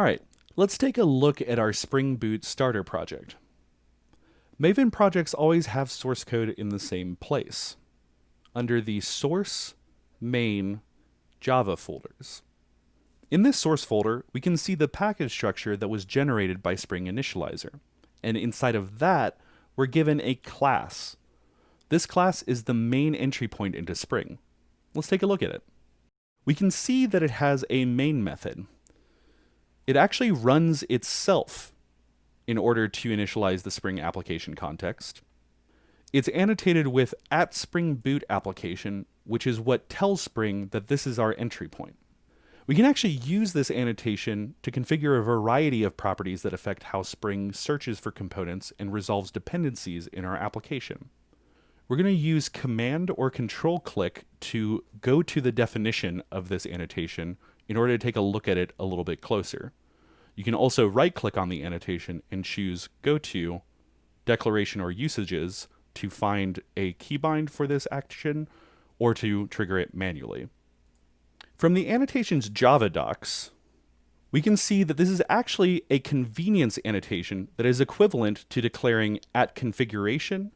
All right, let's take a look at our Spring Boot starter project. Maven projects always have source code in the same place, under the source, main, Java folders. In this source folder, we can see the package structure that was generated by Spring Initializr, and inside of that, we're given a class. This class is the main entry point into Spring. Let's take a look at it. We can see that it has a main method. It actually runs itself in order to initialize the Spring application context. It's annotated with @SpringBootApplication, which is what tells Spring that this is our entry point. We can actually use this annotation to configure a variety of properties that affect how Spring searches for components and resolves dependencies in our application. We're going to use Command or Control click to go to the definition of this annotation in order to take a look at it a little bit closer. You can also right-click on the annotation and choose Go to, Declaration or Usages to find a keybind for this action or to trigger it manually. From the annotation's Java docs, we can see that this is actually a convenience annotation that is equivalent to declaring @configuration,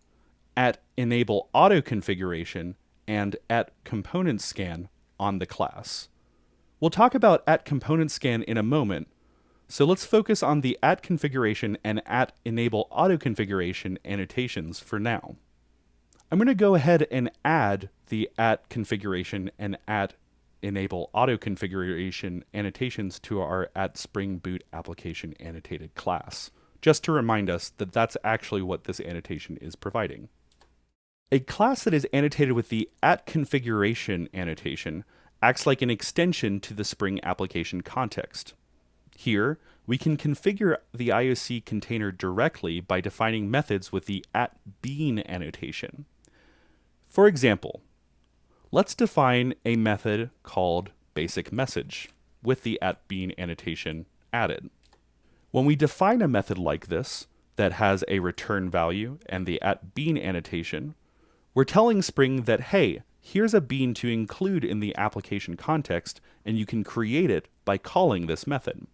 @enable auto configuration, and @component scan on the class. We'll talk about @component scan in a moment, so let's focus on the @configuration and @enable auto configuration annotations for now. I'm going to go ahead and add the @configuration and @enable auto configuration annotations to our @SpringBootApplication annotated class, just to remind us that that's actually what this annotation is providing. A class that is annotated with the @configuration annotation acts like an extension to the Spring application context. Here, we can configure the IOC container directly by defining methods with the @bean annotation. For example, let's define a method called BasicMessage with the @bean annotation added. When we define a method like this that has a return value and the @bean annotation, we're telling Spring that, hey, here's a bean to include in the application context, and you can create it by calling this method.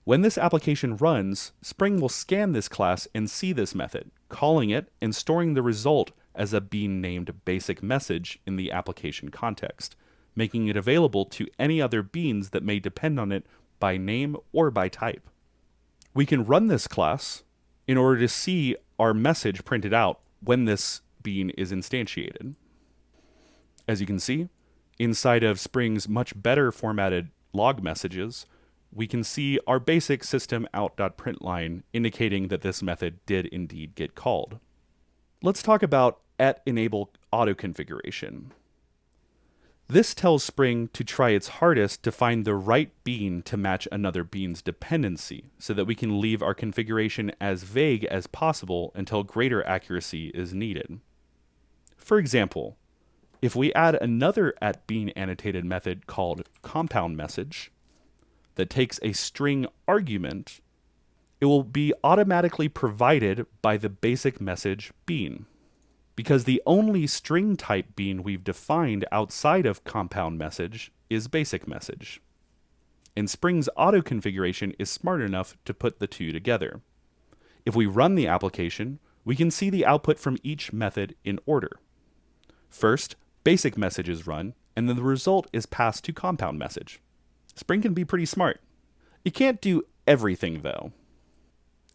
When this application runs, Spring will scan this class and see this method, calling it and storing the result as a bean named BasicMessage in the application context, making it available to any other beans that may depend on it by name or by type. We can run this class in order to see our message printed out when this bean is instantiated. As you can see, inside of Spring's much better formatted log messages, we can see our basic system out.println indicating that this method did indeed get called. Let's talk about @enable auto configuration. This tells Spring to try its hardest to find the right bean to match another bean's dependency, so that we can leave our configuration as vague as possible until greater accuracy is needed. For example, if we add another @bean annotated method called compoundMessage that takes a string argument, it will be automatically provided by the BasicMessage bean. Because the only string type bean we've defined outside of compoundMessage is BasicMessage. And Spring's auto configuration is smart enough to put the two together. If we run the application, we can see the output from each method in order. First, BasicMessage is run, and then the result is passed to compoundMessage. Spring can be pretty smart. It can't do everything though.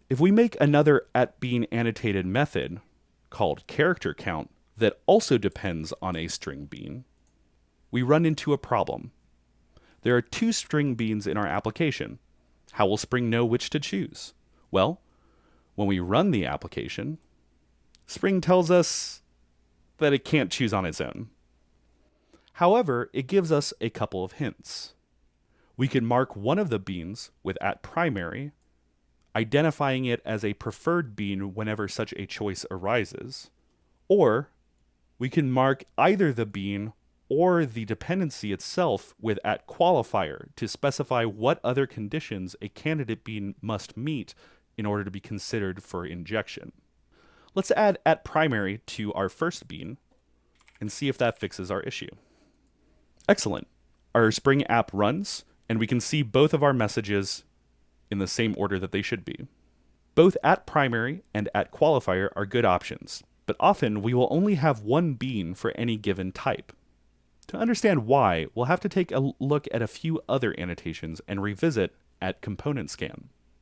If we make another @bean annotated method called characterCount that also depends on a string bean, we run into a problem. There are two string beans in our application. How will Spring know which to choose? Well, when we run the application, Spring tells us that it can't choose on its own. However, it gives us a couple of hints. We can mark one of the beans with @primary, identifying it as a preferred bean whenever such a choice arises. Or we can mark either the bean or the dependency itself with @qualifier to specify what other conditions a candidate bean must meet in order to be considered for injection. Let's add @primary to our first bean and see if that fixes our issue. Excellent. Our Spring app runs, and we can see both of our messages in the same order that they should be. Both @primary and @qualifier are good options, but often we will only have one bean for any given type. To understand why, we'll have to take a look at a few other annotations and revisit @component scan.